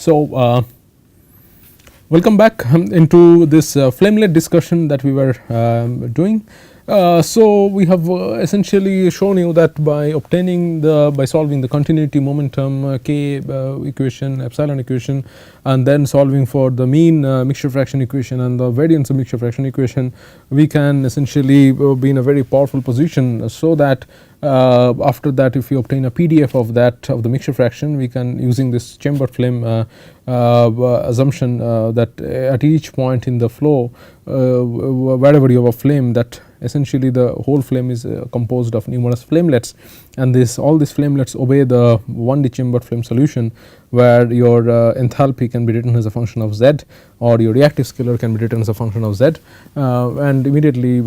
So, welcome back into this flamelet discussion that we were doing. So, we have essentially shown you that by solving the continuity momentum K equation, epsilon equation, and then solving for the mean mixture fraction equation and the variance of mixture fraction equation, we can essentially be in a very powerful position, so that after that, if you obtain a PDF of that of the mixture fraction, we can, using this chamber flame assumption, that at each point in the flow, wherever you have a flame, that essentially the whole flame is composed of numerous flamelets, and all these flamelets obey the 1D chamber flame solution, where your enthalpy can be written as a function of Z, or your reactive scalar can be written as a function of Z, and immediately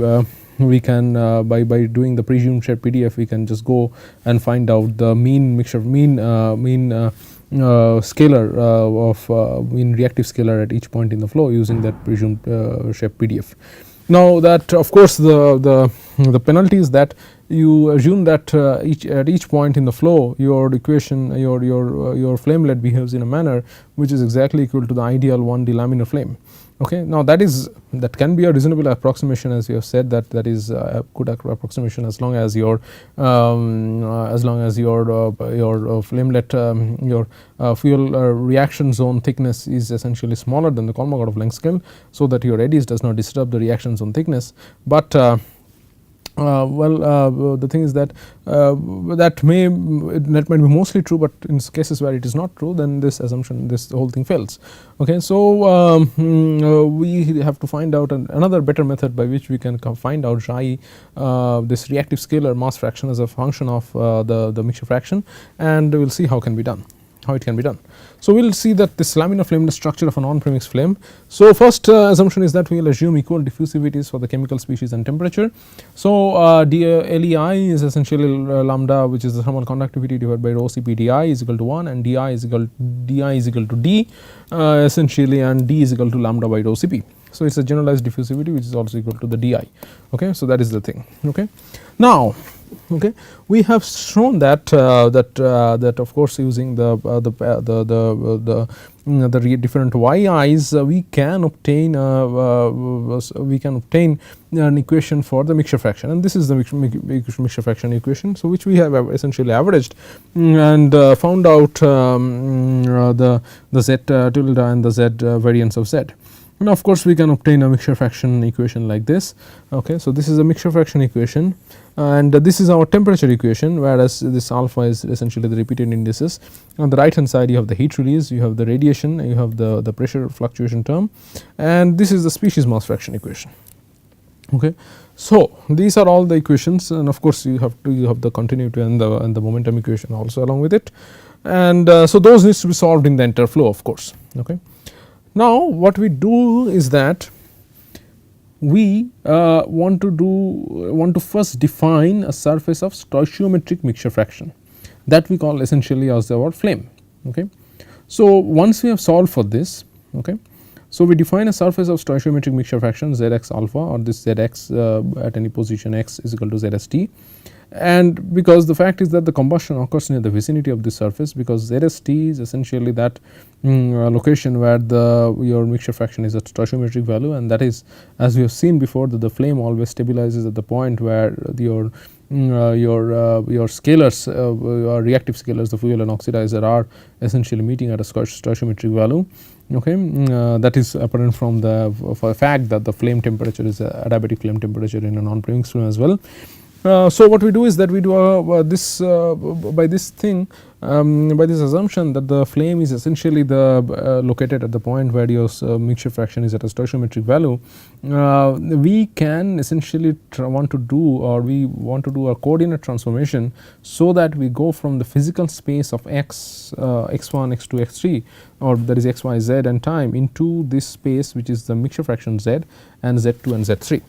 we can by doing the presumed shared PDF, we can just go and find out the mean scalar of mean reactive scalar at each point in the flow using that presumed shared PDF. Now, that of course the penalty is that you assume that at each point in the flow, your equation, your flamelet behaves in a manner which is exactly equal to the ideal 1D laminar flame. Okay. Now, that can be a reasonable approximation, as you have said, that is a good approximation as long as your flamelet, your fuel reaction zone thickness is essentially smaller than the Kolmogorov length scale, so that your eddies does not disturb the reaction zone thickness. But the thing is that that might be mostly true, but in cases where it is not true, then this assumption, this whole thing fails. Okay. So, we have to find out another better method by which we can find out xi, this reactive scalar mass fraction as a function of the mixture fraction, and we will see how it can be done. So, we will see that this laminar flamelet structure of a non-premixed flame. So, first assumption is that we will assume equal diffusivities for the chemical species and temperature. So, LEI is essentially lambda, which is the thermal conductivity, divided by rho Cp di is equal to 1, and di is equal to d essentially, and d is equal to lambda by rho Cp. So, it is a generalized diffusivity which is also equal to the di. Okay. So, that is the thing. Okay. Now, okay, we have shown that that of course, using the different yi's, we can obtain an equation for the mixture fraction, and this is the mixture fraction equation. So, which we have essentially averaged and found out the z tilde and the z variance of z. And of course, we can obtain a mixture fraction equation like this. Okay. So, this is a mixture fraction equation, and this is our temperature equation, whereas this alpha is essentially the repeated indices. On the right hand side, you have the heat release, you have the radiation, you have the pressure fluctuation term, and this is the species mass fraction equation. Okay. So, these are all the equations, and of course, you have the continuity and the momentum equation also along with it, and so those needs to be solved in the entire flow, of course. Okay. Now, what we do is that we want to first define a surface of stoichiometric mixture fraction, that we call essentially as our flame. Okay. So, once we have solved for this, okay, so we define a surface of stoichiometric mixture fraction Zx alpha, or this Zx at any position x is equal to Zst. And because the fact is that the combustion occurs near the vicinity of this surface, because Zst is essentially that location where your mixture fraction is at stoichiometric value, and that is, as we have seen before, that the flame always stabilizes at the point where your scalars, reactive scalars, the fuel and oxidizer, are essentially meeting at a stoichiometric value. Okay. That is apparent from the fact that the flame temperature is adiabatic flame temperature in a non-premixed flame as well. So, what we do is that we do this by this assumption that the flame is essentially located at the point where your mixture fraction is at a stoichiometric value. We can essentially want to do a coordinate transformation, so that we go from the physical space of x, x1, x2, x3, or that is x, y, z and time, into this space which is the mixture fraction z and z2 and z3.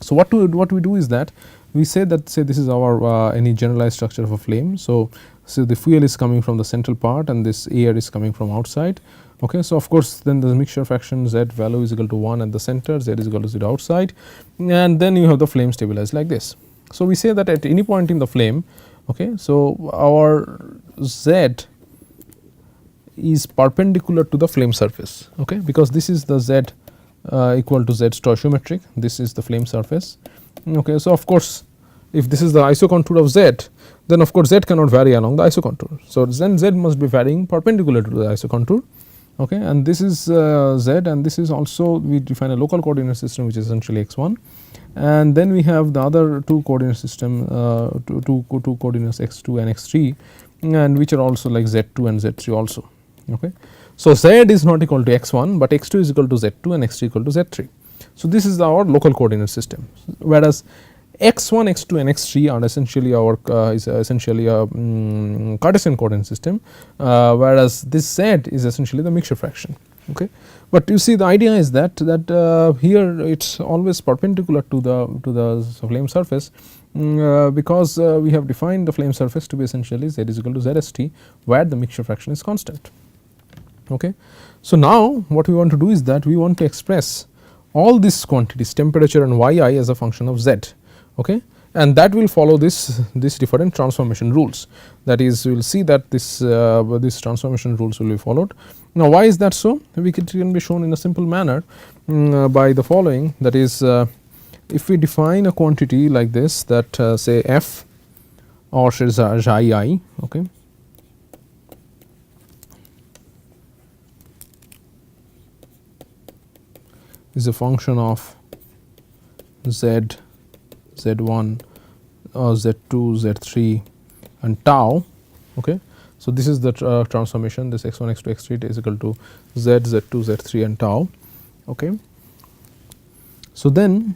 So, what we do is that we say this is our any generalized structure of a flame. So, the fuel is coming from the central part, and this air is coming from outside. Okay. So, of course, then the mixture fraction z value is equal to 1 at the center, z is equal to 0 outside, and then you have the flame stabilized like this. So, we say that at any point in the flame, okay, so our z is perpendicular to the flame surface, okay, because this is the z equal to z stoichiometric, this is the flame surface. Okay. So, of course, if this is the isocontour of z, then of course z cannot vary along the isocontour. So, then z must be varying perpendicular to the isocontour, okay, and this is z, and this is also we define a local coordinate system which is essentially x1, and then we have the other two coordinate system two coordinates x2 and x3, and which are also like z2 and z3 also. Okay. So, z is not equal to x1, but x2 is equal to z2 and x3 equal to z3. So, this is our local coordinate system, whereas x1, x2 and x3 are essentially our is essentially a Cartesian coordinate system, whereas this z is essentially the mixture fraction. Okay. But you see, the idea is that here it is always perpendicular to the flame surface, because we have defined the flame surface to be essentially z is equal to zst, where the mixture fraction is constant. Okay. So, now what we want to do is that we want to express all these quantities temperature and yi as a function of z, okay, and that will follow this different transformation rules. That is, we will see that this transformation rules will be followed. Now, why is that so? It can be shown in a simple manner by the following, that is, if we define a quantity like this, that say f or say xi, okay, is a function of z, z1 z2, z3 and tau. Okay. So, this is the transformation, this x1, x2, x3 is equal to z, z2, z3 and tau. Okay. So, then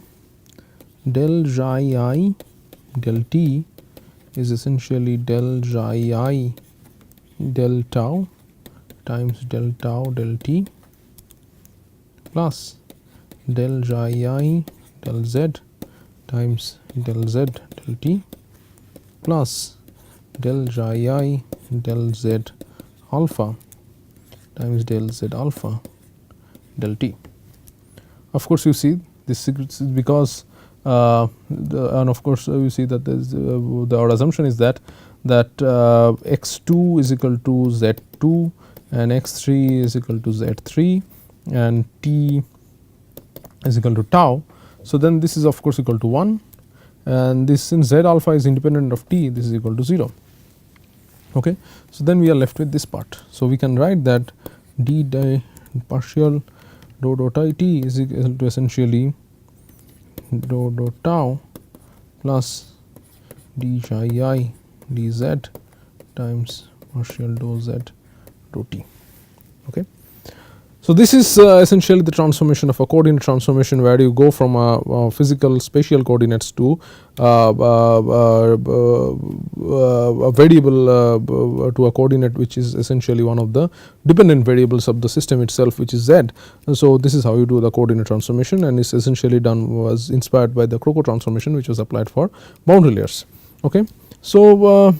del xi del t is essentially del xi del tau times del tau del t plus del xi del z times del z del t plus del xi del z alpha times del z alpha del t. Of course, you see this is because and of course, you see that our assumption is that x2 is equal to z2 and x3 is equal to z3 and t is equal to tau. So, then this is of course equal to 1, and this, since z alpha is independent of t, this is equal to 0. Okay. So, then we are left with this part. So, we can write that d partial dou dot I t is equal to essentially dou dot tau plus d xi I dz times partial dou z dou t. Okay. So, this is essentially the transformation of a coordinate transformation, where you go from a physical spatial coordinates to a variable to a coordinate which is essentially one of the dependent variables of the system itself, which is z. So, this is how you do the coordinate transformation, and is essentially was inspired by the Croco transformation, which was applied for boundary layers. Okay. So,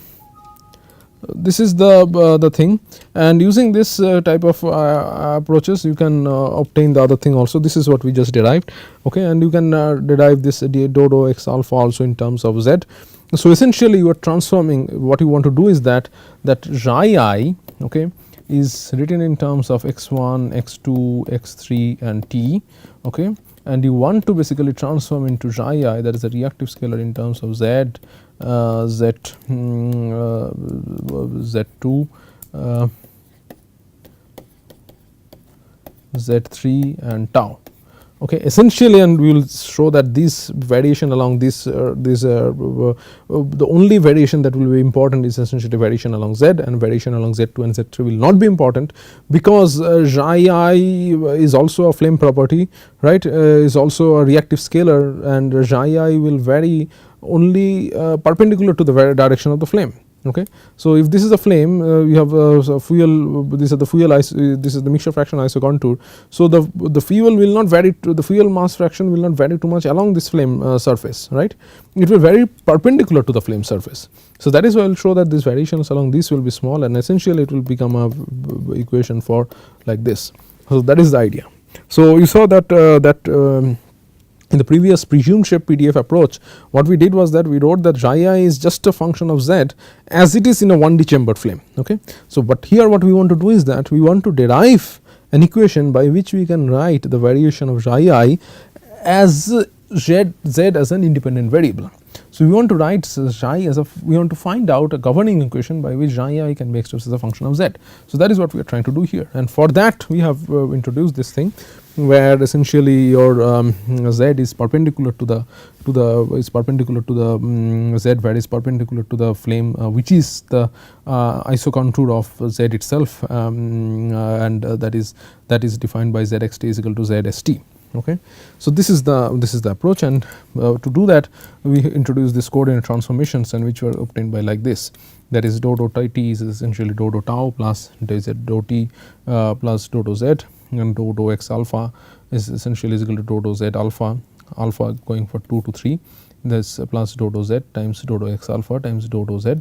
this is the thing, and using this type of approaches you can obtain the other thing also. This is what we just derived, okay, and you can derive this dou x alpha also in terms of z. So, essentially you are transforming, what you want to do is that xi I, okay, is written in terms of x1, x2, x3 and t, okay, and you want to basically transform into xi I, that is a reactive scalar, in terms of z, z2, z3 and tau. Okay, essentially, and we will show that this variation along this the only variation that will be important is essentially variation along z, and variation along z2 and z3 will not be important, because xi I is also a flame property, right, is also a reactive scalar, and xi I will vary only perpendicular to the direction of the flame. Okay. So, if this is a flame, you have a fuel, this is the fuel this is the mixture fraction isocontour. So, the fuel will not vary to the fuel mass fraction will not vary too much along this flame surface, right, it will vary perpendicular to the flame surface. So, that is why I will show that these variations along this will be small, and essentially it will become a equation for like this. So, that is the idea. So, you saw that In the previous presumed shape PDF approach, what we did was that we wrote that xi I is just a function of z as it is in a 1D chambered flame. Okay. So, but here what we want to do is that we want to derive an equation by which we can write the variation of xi I as z as an independent variable. So, we want to write xi as we want to find out a governing equation by which xi I can be expressed as a function of z. So, that is what we are trying to do here, and for that we have introduced this thing where essentially your z is perpendicular to the z where is perpendicular to the flame which is the isocontour of z itself, and that is defined by zxt is equal to zst. Okay. So, this is the approach, and to do that we introduce this coordinate transformations, and which were obtained by like this, that is dou t is essentially dou tau plus z dou t plus dou z, and dou x alpha is essentially is equal to dou z alpha going for 2 to 3, this plus dou z times dou x alpha times dou z,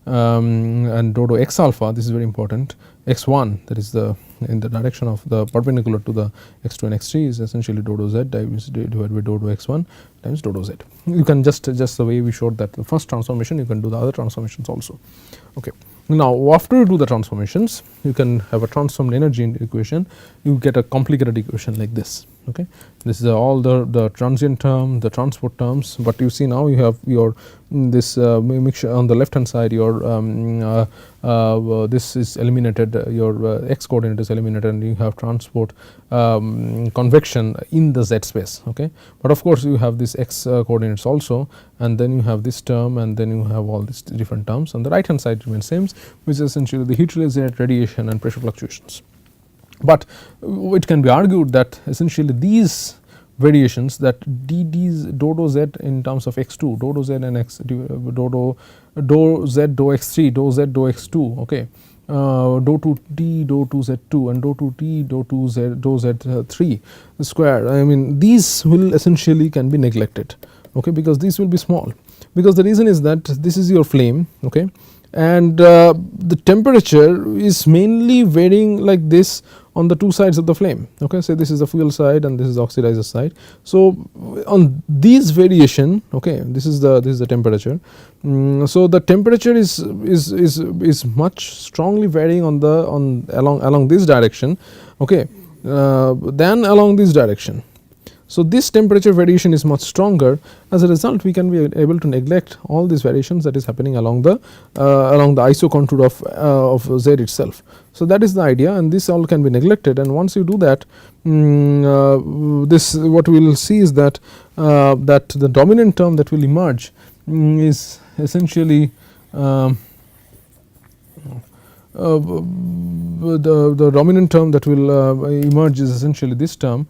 and dou x alpha, this is very important, x1, that is in the direction of the perpendicular to the x2 and x3 is essentially dou z divided by dou x1 times dou z. You can just the way we showed that the first transformation, you can do the other transformations also. Okay. Now, after you do the transformations, you can have a transformed energy equation, you get a complicated equation like this. Okay. This is all the transient term, the transport terms, but you see now you have your this mixture on the left hand side, your this is eliminated, your x coordinate is eliminated, and you have transport convection in the z space. Okay. But of course, you have this x coordinates also, and then you have this term, and then you have all these different terms. On the right hand side remains same, which is essentially the heat release radiation and pressure fluctuations. But it can be argued that essentially these variations, that d's dou z in terms of x2, dou z and x dou z dou x3, dou z dou x2, okay, dou 2t dou 2z2 and dou 2t dou 2z dou z3 square. I mean, these will essentially can be neglected, okay, because these will be small, because the reason is that this is your flame, okay, and the temperature is mainly varying like this on the two sides of the flame. Okay, so this is the fuel side and this is the oxidizer side. So, on these variation, okay, this is the temperature. So, the temperature is much strongly varying along this direction, okay, than along this direction. So, this temperature variation is much stronger. As a result, we can be able to neglect all these variations that is happening along the isocontour of z itself. So, that is the idea, and this all can be neglected, and once you do that, this what we will see is that that the dominant term that will emerge is essentially the dominant term that will emerge is essentially this term.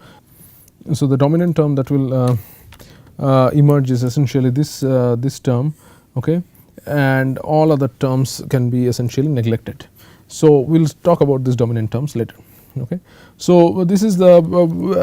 So, the dominant term that will emerge is essentially this term, okay, and all other terms can be essentially neglected. So, we will talk about these dominant terms later. Okay. So, this is the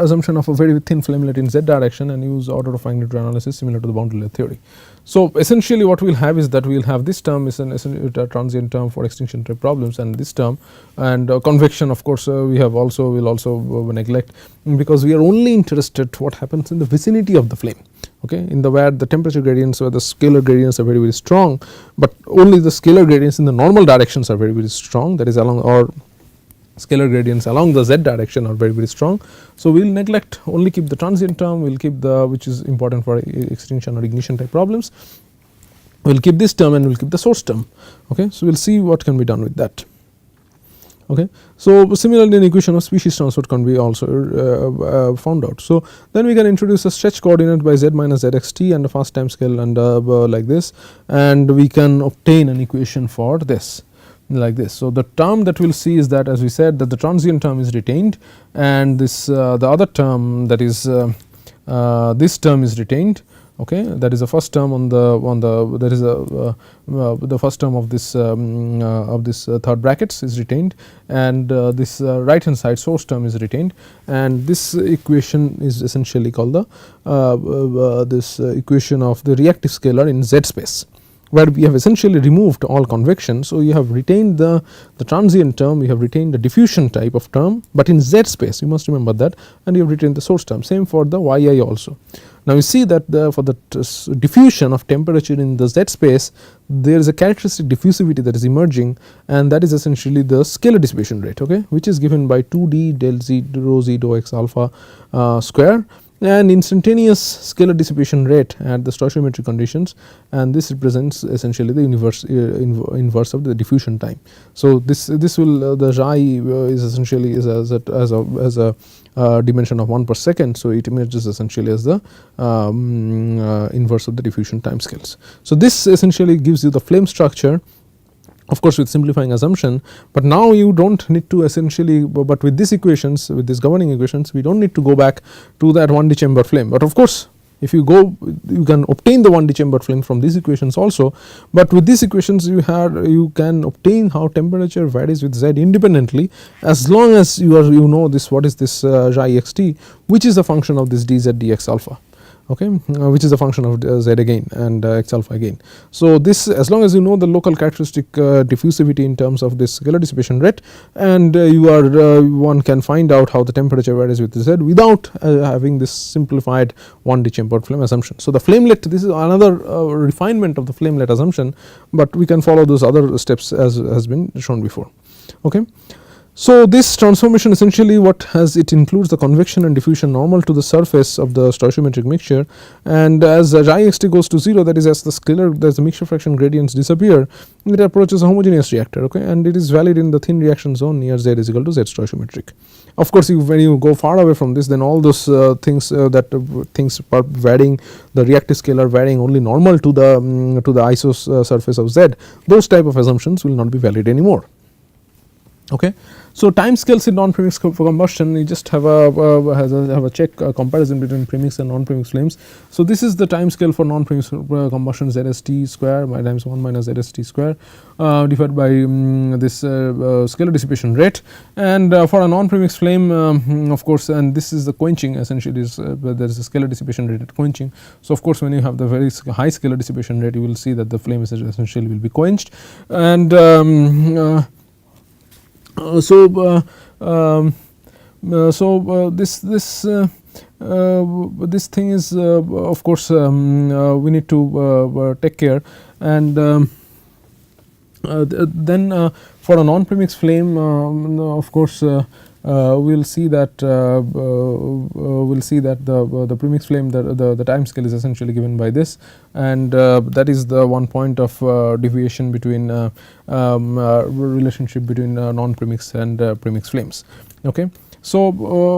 assumption of a very thin flamelet in z direction and use order of magnitude analysis similar to the boundary layer theory. So, essentially what we will have is that we will have this term is a transient term for extinction type problems, and this term, and convection, of course, we will also neglect, because we are only interested what happens in the vicinity of the flame, okay, in the where the temperature gradients or the scalar gradients are very, very strong, but only the scalar gradients in the normal directions are very, very strong, that is along, or scalar gradients along the z direction are very, very strong. So, we will neglect, only keep the transient term, we will keep the, which is important for extinction or ignition type problems, we will keep this term and we will keep the source term. Okay. So, we will see what can be done with that. Okay. So, similarly an equation of species transport can be also found out. So, then we can introduce a stretch coordinate by z minus zxt and a fast time scale and like this, and we can obtain an equation for this like this. So, the term that we will see is that, as we said, that the transient term is retained, and this the other term, that is this term is retained, okay, that is the first term on the that is the first term of this third brackets is retained, and this right hand side source term is retained, and this equation is essentially called the this equation of the reactive scalar in z space. where we have essentially removed all convection. So, you have retained the transient term, you have retained the diffusion type of term, but in Z space, you must remember that, and you have retained the source term, same for the yi also. Now, you see that for the diffusion of temperature in the Z space, there is a characteristic diffusivity that is emerging, and that is essentially the scalar dissipation rate, okay, which is given by 2d del z rho z dou x alpha square, and instantaneous scalar dissipation rate at the stoichiometric conditions, and this represents essentially the inverse of the diffusion time. So, this will the xi is essentially is as a dimension of 1 per second. So, it emerges essentially as the inverse of the diffusion time scales. So, this essentially gives you the flame structure, of course with simplifying assumption, but now you do not need to essentially, but with these equations, with these governing equations, we do not need to go back to that 1D chamber flame. But of course, if you go, you can obtain the 1D chamber flame from these equations also, but with these equations you can obtain how temperature varies with Z independently, as long as you know this, what is this xi xt, which is a function of this dz dx alpha, okay, which is a function of Z again and x alpha again. So, this, as long as you know the local characteristic diffusivity in terms of this scalar dissipation rate, and one can find out how the temperature varies with Z without having this simplified 1D chambered flame assumption. So, the flamelet, this is another refinement of the flamelet assumption, but we can follow those other steps as has been shown before. Okay. So, this transformation essentially what has, it includes the convection and diffusion normal to the surface of the stoichiometric mixture, and as xi xt goes to 0, that is as the scalar, as the mixture fraction gradients disappear, it approaches a homogeneous reactor, okay, and it is valid in the thin reaction zone near Z is equal to Z stoichiometric. Of course, when you go far away from this, then all those things things are varying, the reactive scalar varying only normal to the iso surface of Z, those type of assumptions will not be valid anymore. Okay. So, time scales in non-premixed combustion, you just have a check comparison between premixed and non-premixed flames. So, this is the time scale for non-premixed combustion, ZST square by times 1 minus ZST square divided by this scalar dissipation rate, and for a non-premixed flame, of course, and this is the quenching, essentially is there is a scalar dissipation rate at quenching. So, of course, when you have the very high scalar dissipation rate, you will see that the flame essentially will be quenched, and this thing is of course we need to take care, and then for a non-premixed flame, of course we will see that the premixed flame, the time scale is essentially given by this, and that is the one point of deviation between relationship between non-premixed and premixed flames. Okay. So,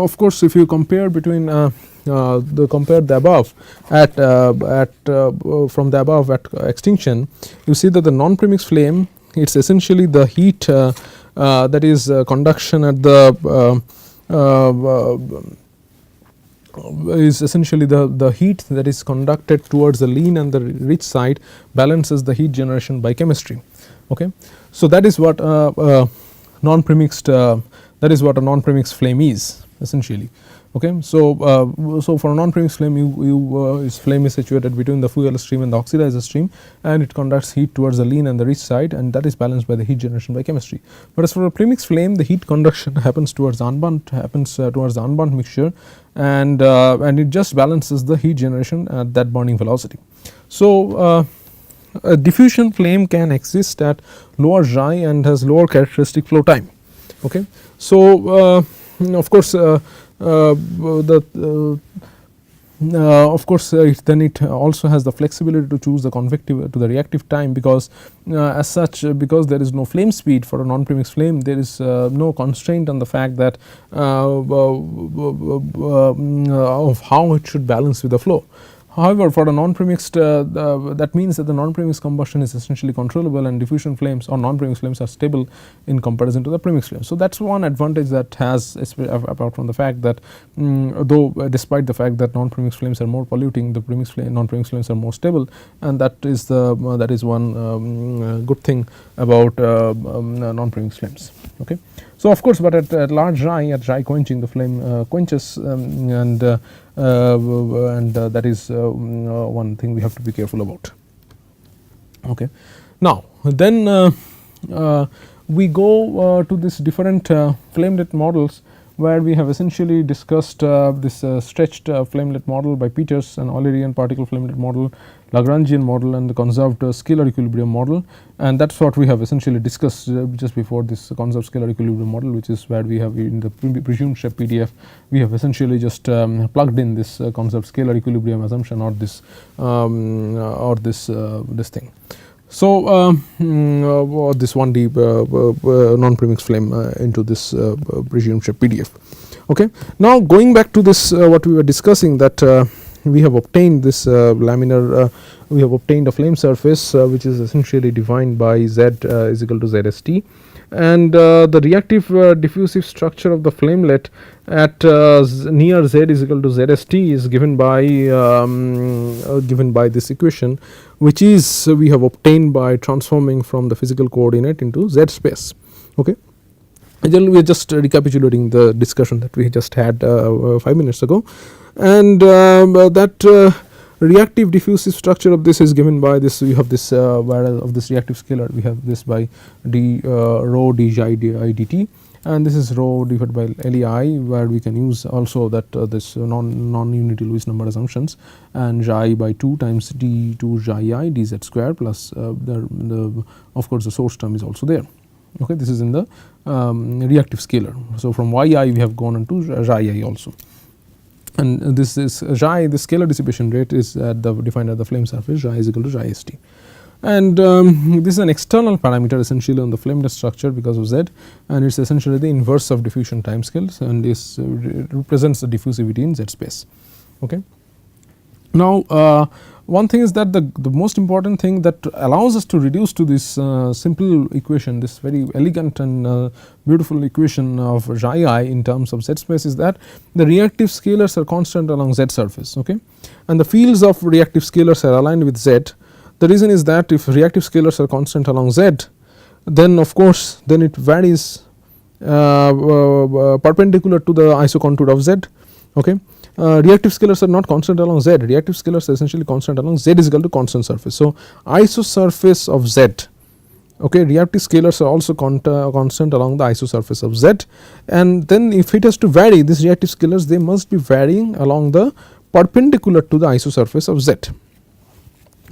of course, if you compare between compare the above from the above at extinction, you see that the non-premixed flame, it's essentially the heat that is conduction at the is essentially the heat that is conducted towards the lean and the rich side balances the heat generation by chemistry. Okay. So, that is what non-premixed a non-premixed flame is essentially. Okay. So, so for a non-premixed flame, its flame is situated between the fuel stream and the oxidizer stream, and it conducts heat towards the lean and the rich side, and that is balanced by the heat generation by chemistry. But as for a premixed flame, the heat conduction happens towards the unburnt mixture, and it just balances the heat generation at that burning velocity. So, a diffusion flame can exist at lower xi and has lower characteristic flow time. Okay. So, of course, then it also has the flexibility to choose the convective to the reactive time, because as such, because there is no flame speed for a non-premixed flame, there is no constraint on the fact that of how it should balance with the flow. However, for a non-premixed, that means that the non-premixed combustion is essentially controllable, and diffusion flames or non-premixed flames are stable in comparison to the premixed flames. So, that is one advantage that has, apart from the fact that though despite the fact that non-premixed flames are more polluting, the non-premixed flames are more stable, and that is one good thing about non-premixed flames. Okay. So, of course, but at large xi, at xi quenching, the flame quenches, and that is one thing we have to be careful about. Okay. Now then we go to this different flamelet models, where we have essentially discussed this stretched flamelet model by Peters, and Eulerian particle flamelet model, Lagrangian model, and the conserved scalar equilibrium model, and that is what we have essentially discussed just before this conserved scalar equilibrium model, which is where we have in the presumed shape PDF we have essentially just plugged in this conserved scalar equilibrium assumption, or this this thing. So this 1D non-premixed flame into this presumed shape PDF. Okay. Now going back to this what we were discussing, that we have obtained this laminar we have obtained a flame surface which is essentially defined by Z is equal to ZST, and the reactive diffusive structure of the flamelet at near Z is equal to ZST is given by this equation, which is we have obtained by transforming from the physical coordinate into Z space. Okay. We are just recapitulating the discussion that we just had 5 minutes ago, and that reactive diffusive structure of this is given by this. We have this of this reactive scalar, we have this by d rho d xi dt, and this is rho divided by LEI, where we can use also that this non-unity Lewis number assumptions, and xi by 2 times d2 xi I dz square plus the of course the source term is also there. Okay, this is in the reactive scalar. So from yi we have gone into xi I also, and this is xi, the scalar dissipation rate is at the defined at the flame surface, xi is equal to xi st, and this is an external parameter essentially on the flamelet structure because of Z, and it is essentially the inverse of diffusion timescales, and this represents the diffusivity in Z space. Okay. Now one thing is that the most important thing that allows us to reduce to this simple equation, this very elegant and beautiful equation of xi I in terms of Z space, is that the reactive scalars are constant along Z surface. Okay, and the fields of reactive scalars are aligned with Z. The reason is that if reactive scalars are constant along Z, then of course then it varies perpendicular to the isocontour of Z. Okay. Reactive scalars are not constant along Z, reactive scalars are essentially constant along Z is equal to constant surface. So isosurface of Z, okay, reactive scalars are also constant along the isosurface of Z, and then if it has to vary, these reactive scalars, they must be varying along the perpendicular to the isosurface of Z.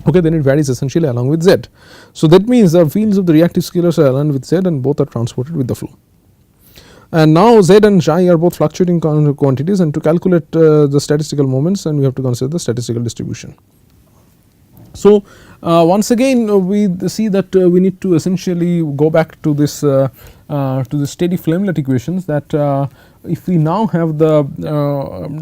Okay, then it varies essentially along with Z. So that means the fields of the reactive scalars are aligned with Z, and both are transported with the flow. And now Z and xi are both fluctuating quantities, and to calculate the statistical moments, and we have to consider the statistical distribution. So once again we see that we need to essentially go back to this steady flamelet equations, that if we now have the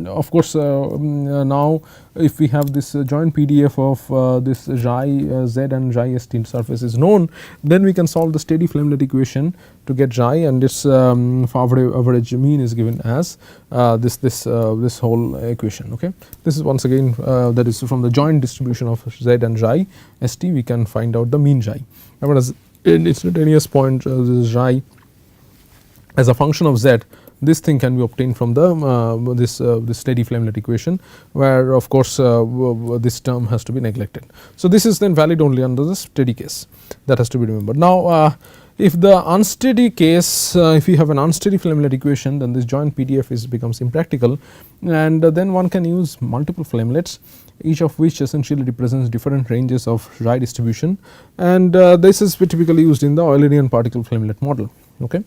of course now if we have this joint PDF of this xi Z and xi st surface is known, then we can solve the steady flamelet equation to get xi, and its Favre average mean is given as this whole equation. Okay, this is once again that is from the joint distribution of Z and xi st we can find out the mean xi. Whereas in instantaneous point this xi as a function of Z, this thing can be obtained from the this steady flamelet equation, where of course this term has to be neglected. So this is then valid only under the steady case, that has to be remembered. Now if the unsteady case, if you have an unsteady flamelet equation, then this joint PDF becomes impractical, and then one can use multiple flamelets, each of which essentially represents different ranges of xi distribution, and this is typically used in the Eulerian particle flamelet model. Okay,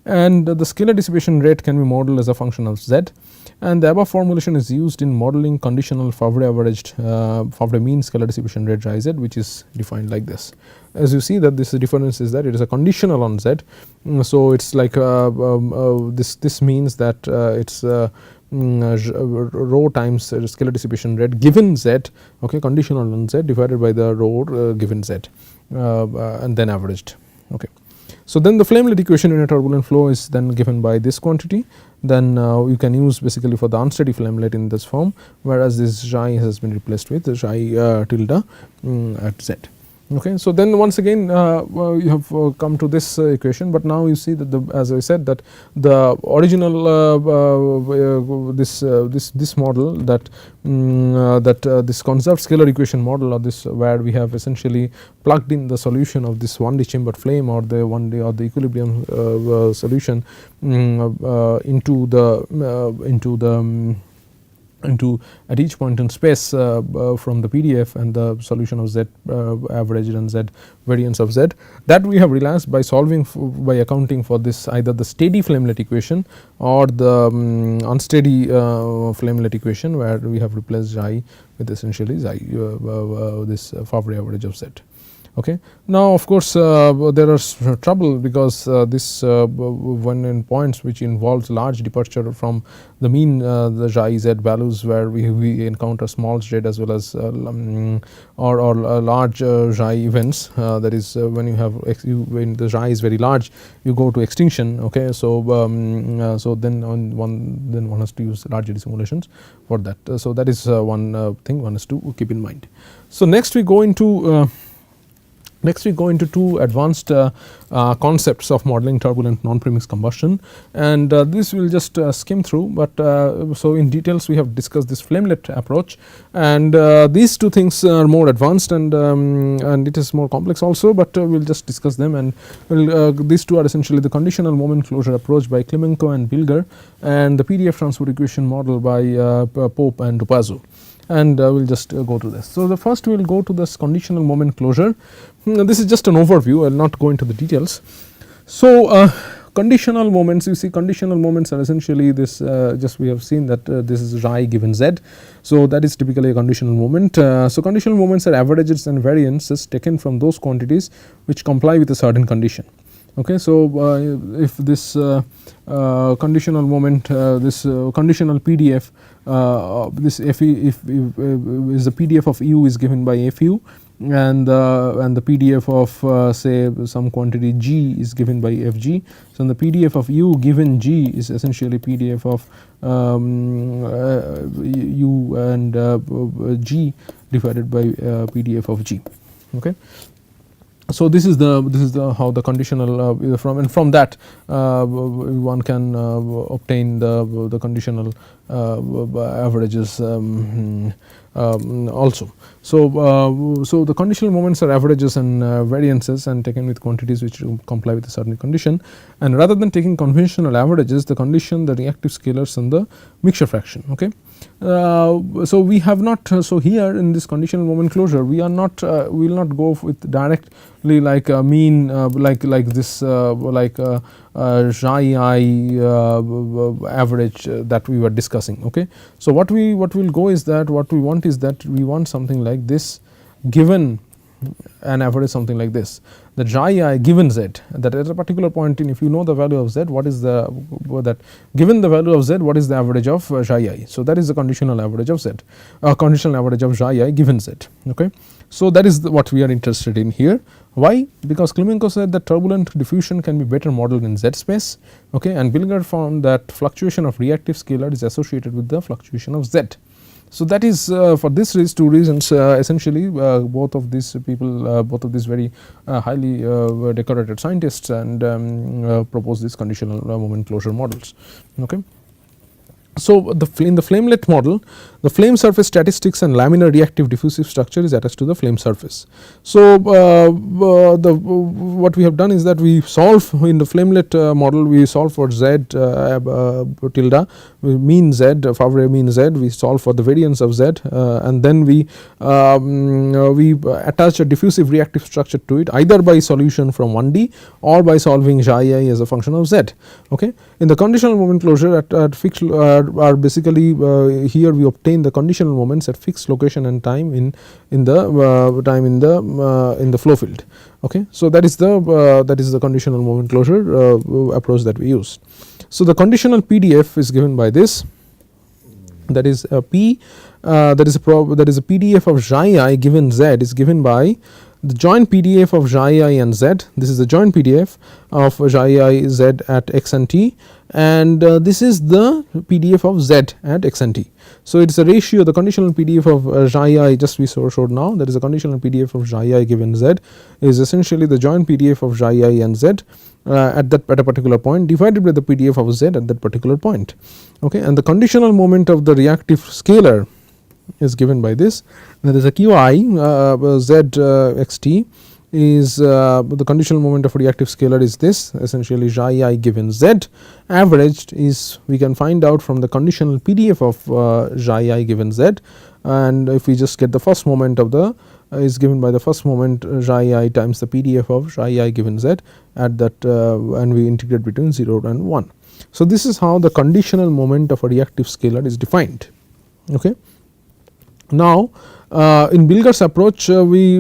and the scalar dissipation rate can be modeled as a function of Z, and the above formulation is used in modeling conditional Favre averaged Favre mean scalar dissipation rate xi Z, which is defined like this. As you see that this difference is that it is a conditional on Z, so it is like this means that it is rho times scalar dissipation rate given Z, okay, conditional on Z divided by the rho given Z, and then averaged. Okay. So then the flamelet equation in a turbulent flow is then given by this quantity, then you can use basically for the unsteady flamelet in this form, whereas this xi has been replaced with xi tilde at Z. Okay. So, then once again you have come to this equation, but now you see that as I said that the original this model that this conserved scalar equation model, or this where we have essentially plugged in the solution of this 1D chambered flame or the 1D or the equilibrium solution into at each point in space from the PDF and the solution of Z average and Z variance of Z, that we have realized by solving by accounting for this either the steady flamelet equation or the unsteady flamelet equation, where we have replaced I with essentially this Favre average of Z. Okay. Now, of course, there is trouble because this when in points which involves large departure from the mean the xi z values, where we encounter small z as well as or large xi events, that is when you have when the xi is very large, you go to extinction. Okay. So, so then one has to use large eddy simulations for that. So, that is one thing one has to keep in mind. So, next we go into two advanced concepts of modeling turbulent non-premixed combustion, and this we will just skim through, but so in details we have discussed this flamelet approach, and these two things are more advanced and it is more complex also, but we will just discuss them, and these two are essentially the conditional moment closure approach by Klimenko and Bilger, and the PDF transport equation model by Pope and Dupazzo. And we will just go to this. So, the first we will go to this conditional moment closure. This is just an overview, I will not go into the details. So, conditional moments, you see conditional moments are essentially this just we have seen that this is xi given z. So, that is typically a conditional moment. So, conditional moments are averages and variances taken from those quantities which comply with a certain condition. Okay. So, if this conditional moment this conditional PDF this if is the PDF of u is given by fu, and the PDF of say some quantity g is given by fg. So, the PDF of u given g is essentially PDF of u and g divided by PDF of g. Okay. So, this is the how the conditional from that one can obtain the conditional averages also. So, so the conditional moments are averages and variances and taken with quantities which comply with a certain condition, and rather than taking conventional averages, the condition, the reactive scalars and the mixture fraction. Okay. So, we have not so here in this conditional moment closure we are not we will not go with directly like a mean like this like xi average that we were discussing. Okay. So, what we will go is that what we want is that we want something like this given an average something like this, the xi given z, that at a particular point in, if you know the value of z, what is the that given the value of z, what is the average of xi. So, that is the conditional average of z, conditional average of xi given z. Okay. So, that is what we are interested in here. Why? Because Klimenko said that turbulent diffusion can be better modeled in z space. Okay. And Bilger found that fluctuation of reactive scalar is associated with the fluctuation of z. So, that is for this two reasons essentially both of these people both of these very highly decorated scientists and propose these conditional moment closure models. Okay. So, in the flamelet model, the flame surface statistics and laminar reactive diffusive structure is attached to the flame surface. So, what we have done is that we solve in the flamelet model, we solve for z tilde mean z, Favre mean z, we solve for the variance of z, and then we attach a diffusive reactive structure to it either by solution from 1D or by solving xi as a function of z. Okay. In the conditional moment closure at fixed are basically here we obtain the conditional moments at fixed location and time in the flow field. Okay. So, that is the conditional moment closure approach that we use. So, the conditional PDF is given by this, that is a P that is a PDF of xi given z is given by the joint PDF of xi I and z. This is the joint PDF of xi I z at x and t, and this is the PDF of z at x and t. So, it is a ratio, the conditional PDF of xi I just we showed now, that is a conditional PDF of xi I given z is essentially the joint PDF of xi I and z at a particular point divided by the PDF of z at that particular point. Okay. And the conditional moment of the reactive scalar is given by this. There is a qi z xt is the conditional moment of reactive scalar is this, essentially xi I given z averaged is we can find out from the conditional PDF of xi I given z, and if we just get the first moment of the is given by the first moment xi I times the PDF of xi I given z at that and we integrate between 0 and 1. So, this is how the conditional moment of a reactive scalar is defined. Okay. Now, in Bilger's approach we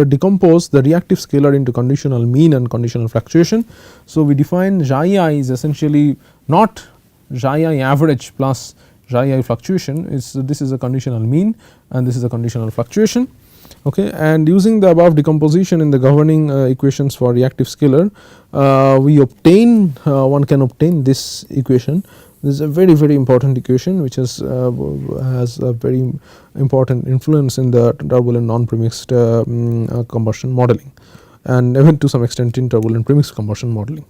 decompose the reactive scalar into conditional mean and conditional fluctuation. So, we define xi I is essentially not xi I average plus xi I fluctuation, is this is a conditional mean and this is a conditional fluctuation. Okay. And using the above decomposition in the governing equations for reactive scalar, we obtain one can obtain this equation. This is a very important equation which has a very important influence in the turbulent non-premixed combustion modeling, and even to some extent in turbulent premixed combustion modeling.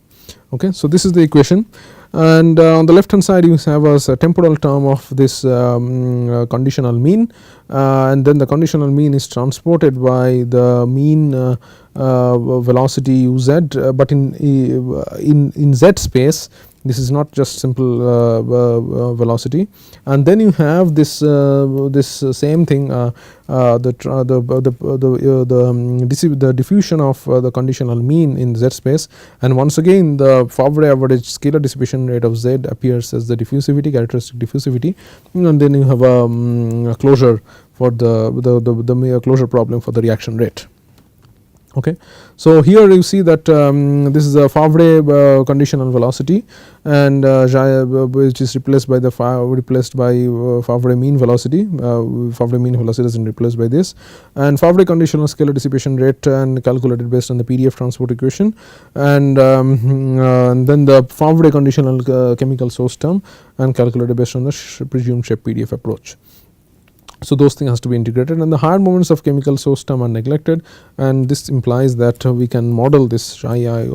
Okay. So, this is the equation, and on the left hand side you have as a temporal term of this conditional mean, and then the conditional mean is transported by the mean velocity uz, but in z space. This is not just simple velocity, and then you have this same thing the diffusion of the conditional mean in z space, and once again the Favre average scalar dissipation rate of z appears as the diffusivity, characteristic diffusivity, and then you have a closure for the closure problem for the reaction rate. Okay. So, here you see that this is a Favre conditional velocity, and which is replaced by Favre mean velocity. Favre mean velocity is replaced by this, and Favre conditional scalar dissipation rate and calculated based on the PDF transport equation, and then the Favre conditional chemical source term and calculated based on the presumed shape PDF approach. So, those things has to be integrated, and the higher moments of chemical source term are neglected, and this implies that we can model this xi I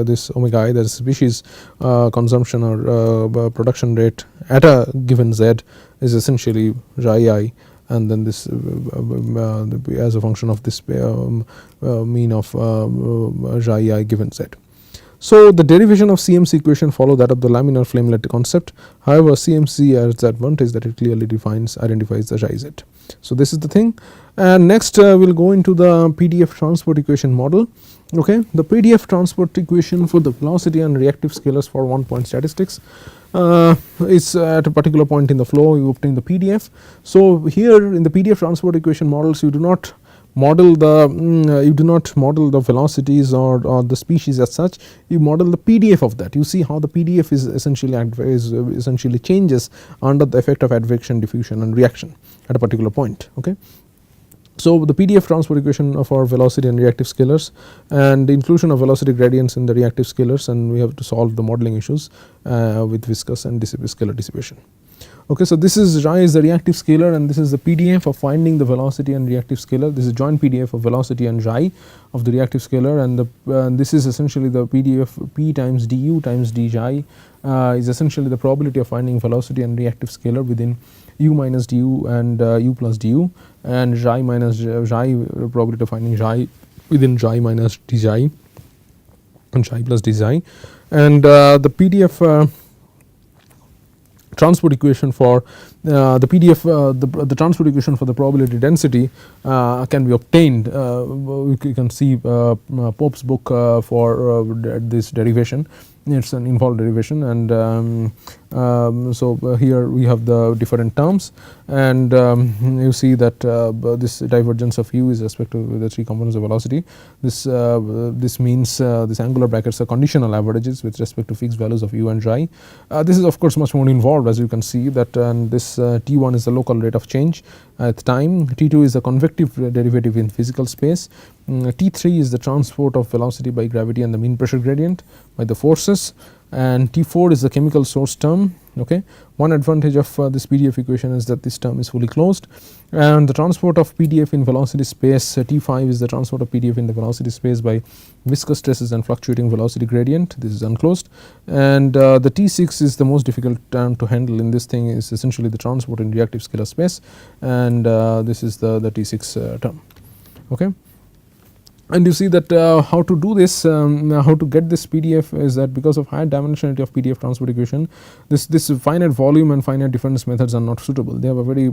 this omega I, that is species consumption or production rate at a given z is essentially xi I, and then this as a function of this mean of xi I given z. So, the derivation of CMC equation follow that of the laminar flamelet concept. However, CMC has the advantage that it clearly identifies the xi z. So, this is the thing, and next we will go into the PDF transport equation model. Okay. The PDF transport equation for the velocity and reactive scalars for one point statistics is at a particular point in the flow you obtain the PDF. So, here in the PDF transport equation models you do not model the velocities or the species as such, you model the PDF of that. You see how the PDF is essentially changes under the effect of advection, diffusion and reaction at a particular point. Okay. So, the PDF transport equation for velocity and reactive scalars, and the inclusion of velocity gradients in the reactive scalars, and we have to solve the modeling issues with viscous and scalar dissipation. Okay. So, this is xi is the reactive scalar, and this is the PDF of finding the velocity and reactive scalar. This is joint PDF of velocity and xi of the reactive scalar, and this is essentially the PDF p times du times d xi is essentially the probability of finding velocity and reactive scalar within u minus du and u plus du, and xi minus xi probability of finding xi within xi minus d xi and xi plus d xi, and the PDF transport equation for the PDF the transport equation for the probability density can be obtained. You can see Pope's book for this derivation. It is an involved derivation, and so here we have the different terms, and you see that this divergence of u is respect to the three components of velocity. This means this angular brackets are conditional averages with respect to fixed values of u and xi. This is of course much more involved, as you can see that, and this T1 is the local rate of change, at time, T2 is the convective derivative in physical space, T3 is the transport of velocity by gravity and the mean pressure gradient by the forces, and T4 is the chemical source term. Okay. One advantage of this PDF equation is that this term is fully closed, and the transport of PDF in velocity space, T5 is the transport of PDF in the velocity space by viscous stresses and fluctuating velocity gradient. This is unclosed, and the T6 is the most difficult term to handle in this thing, is essentially the transport in reactive scalar space, and this is the T6 term. Okay. And you see that how to do this, how to get this PDF is that because of high dimensionality of PDF transport equation, this finite volume and finite difference methods are not suitable. They have a very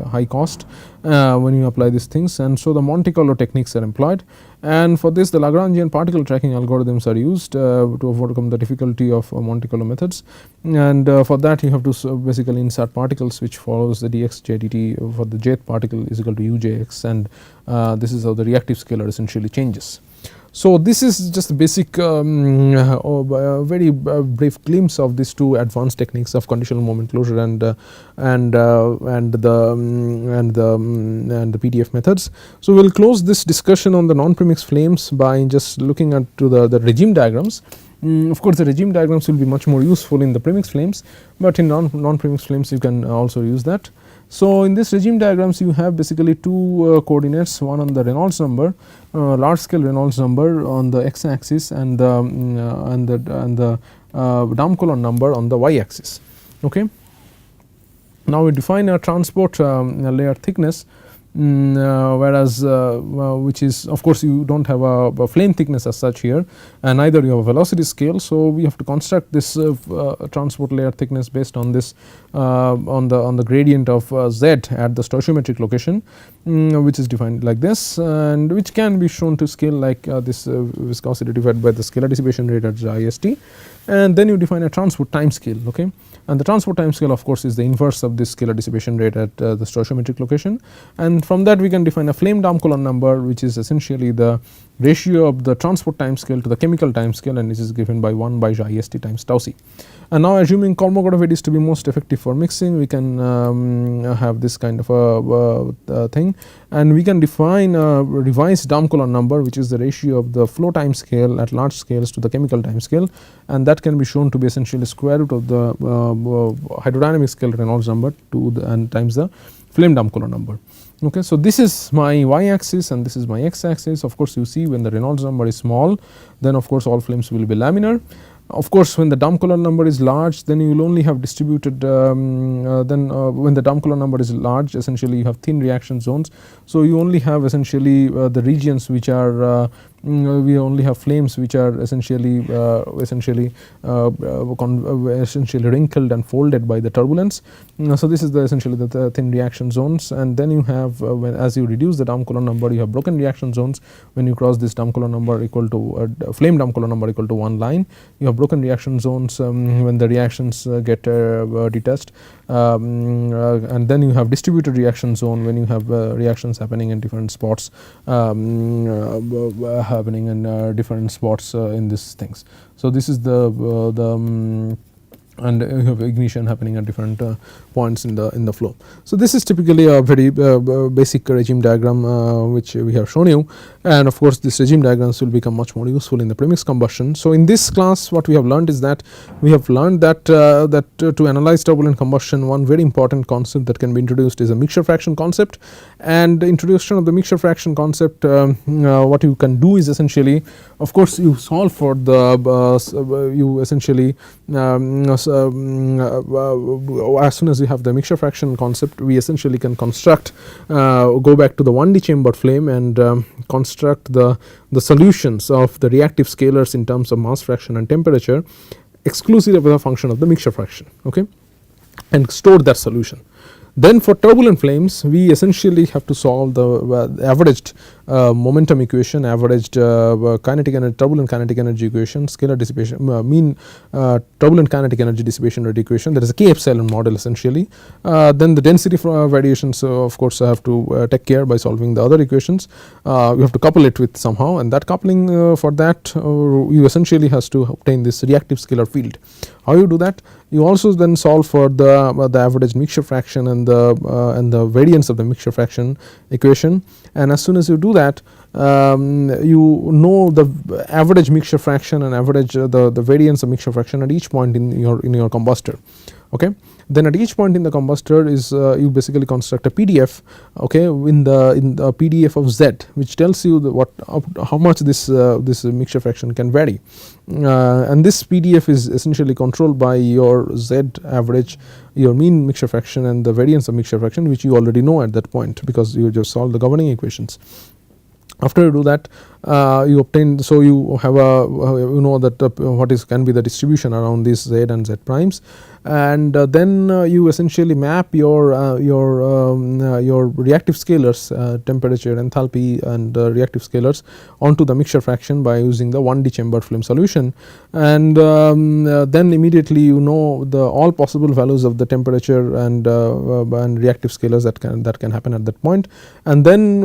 high cost when you apply these things, and so the Monte Carlo techniques are employed. And for this, the Lagrangian particle tracking algorithms are used to overcome the difficulty of Monte Carlo methods, and for that you have to basically insert particles which follows the dx j dt for the jth particle is equal to ujx, and this is how the reactive scalar essentially changes. So this is just a basic very brief glimpse of these two advanced techniques of conditional moment closure and the PDF methods. So we will close this discussion on the non-premixed flames by just looking at to the regime diagrams. Of course, the regime diagrams will be much more useful in the premixed flames, but in non-premixed flames you can also use that. So in this regime diagrams you have basically two coordinates, one on the Reynolds number, large scale Reynolds number on the x axis, and the Damcolon number on the y axis. Okay. Now we define a transport layer thickness, whereas which is, of course you do not have a flame thickness as such here, and neither you have a velocity scale. So we have to construct this transport layer thickness based on this on the gradient of z at the stoichiometric location, which is defined like this, and which can be shown to scale like this viscosity divided by the scalar dissipation rate at ist, and then you define a transport time scale. Okay. And the transport time scale of course is the inverse of this scalar dissipation rate at the stoichiometric location, and from that we can define a flame Damcolon number, which is essentially the ratio of the transport time scale to the chemical time scale, and this is given by 1 by ist times tau c. And now assuming Kolmogorov eddies to be most effective for mixing, we can have this kind of a thing, and we can define a revised Damcolon number, which is the ratio of the flow time scale at large scales to the chemical time scale, and that can be shown to be essentially square root of the hydrodynamic scale Reynolds number to the and times the flame Damcolon number. Okay, so this is my y axis and this is my x axis. Of course, you see when the Reynolds number is small, then of course all flames will be laminar. Of course, when the Damcolon number is large, then you will only have distributed when the Damcolon number is large, essentially you have thin reaction zones. So you only have essentially the regions which are we only have flames which are essentially wrinkled and folded by the turbulence. So this is the essentially the thin reaction zones, and then you have as you reduce the Damcolon number, you have broken reaction zones when you cross this Damcolon number equal to flame Damcolon number equal to one line. You have broken reaction zones when the reactions get detached, and then you have distributed reaction zone when you have reactions happening in different spots, happening in different spots in these things. So this is and you have ignition happening at different points in the flow. So this is typically a very basic regime diagram which we have shown you, and of course this regime diagrams will become much more useful in the premixed combustion. So in this class what we have learned is that we have learned that to analyze turbulent combustion, one very important concept that can be introduced is a mixture fraction concept, and the introduction of the mixture fraction concept, what you can do is essentially, of course you solve for the you essentially as soon as we have the mixture fraction concept, we essentially can construct go back to the 1D chambered flame and construct the solutions of the reactive scalars in terms of mass fraction and temperature exclusively as a function of the mixture fraction, okay, and store that solution. Then for turbulent flames, we essentially have to solve the averaged momentum equation, averaged kinetic and turbulent kinetic energy equation, scalar dissipation, mean turbulent kinetic energy dissipation rate equation. There is a K epsilon model essentially. Then the density variations, of course, I have to take care by solving the other equations. You have to couple it with somehow, and that coupling for that you essentially has to obtain this reactive scalar field How you do that? You also then solve for the average mixture fraction and the variance of the mixture fraction equation, and as soon as you do that, you know the average mixture fraction and average the variance of mixture fraction at each point in your combustor. Okay. Then at each point in the combustor is you basically construct a PDF, okay, in the PDF of Z, which tells you how much this mixture fraction can vary, and this PDF is essentially controlled by your Z average, your mean mixture fraction, and the variance of mixture fraction, which you already know at that point because you just solved the governing equations. After you do that, you obtain, so you have you know that what can be the distribution around these Z and Z primes, and then you essentially map your reactive scalars, temperature, enthalpy, and reactive scalars onto the mixture fraction by using the 1D chamber flame solution, and then immediately you know all possible values of the temperature and reactive scalars that can happen at that point, and then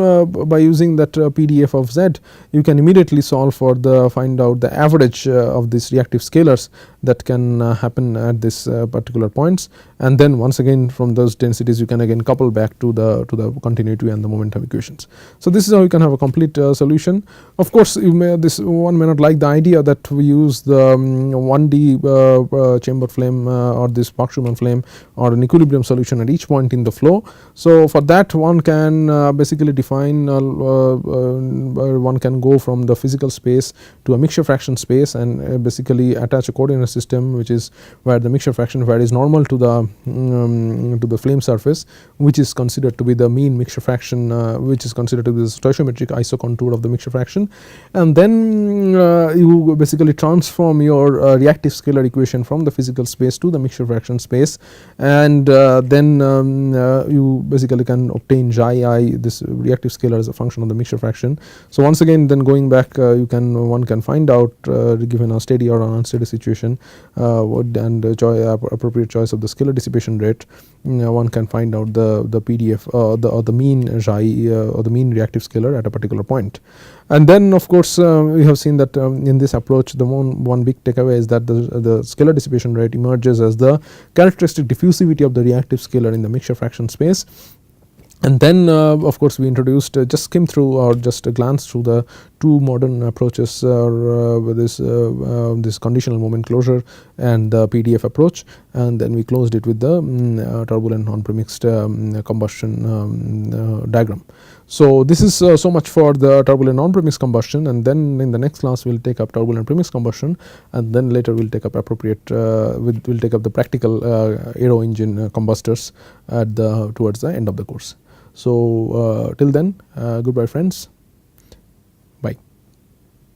by using that PDF of Z, you can immediately solve for find out the average of these reactive scalars that can happen at this particular points, and then once again from those densities you can again couple back to the continuity and the momentum equations. So this is how you can have a complete solution. Of course, one may not like the idea that we use the 1D chamber flame or this Spark-Schumann flame or an equilibrium solution at each point in the flow. So for that, one can basically define one can go from the physical space to a mixture fraction space and basically attach a coordinate system, which is where the mixture fraction varies normal to the flame surface, which is considered to be the mean mixture fraction, which is considered to be the stoichiometric isocontour of the mixture fraction, and then you basically transform your reactive scalar equation from the physical space to the mixture fraction space, and then you basically can obtain xi I, this reactive scalar, as a function of the mixture fraction. So once again, then going back, one can find out given a steady or an unsteady situation and appropriate choice of the scalar dissipation rate, one can find out the PDF or the mean xi or the mean reactive scalar at a particular point. And then of course we have seen that in this approach the one big takeaway is that the scalar dissipation rate emerges as the characteristic diffusivity of the reactive scalar in the mixture fraction space. And then of course we introduced just skim through or just glance through the two modern approaches with this conditional moment closure and the PDF approach, and then we closed it with the turbulent non-premixed combustion diagram. So this is so much for the turbulent non-premixed combustion, and then in the next class we will take up turbulent premixed combustion, and then later we will take up appropriate we'll take up the practical aero engine combustors towards the end of the course. So till then, goodbye friends.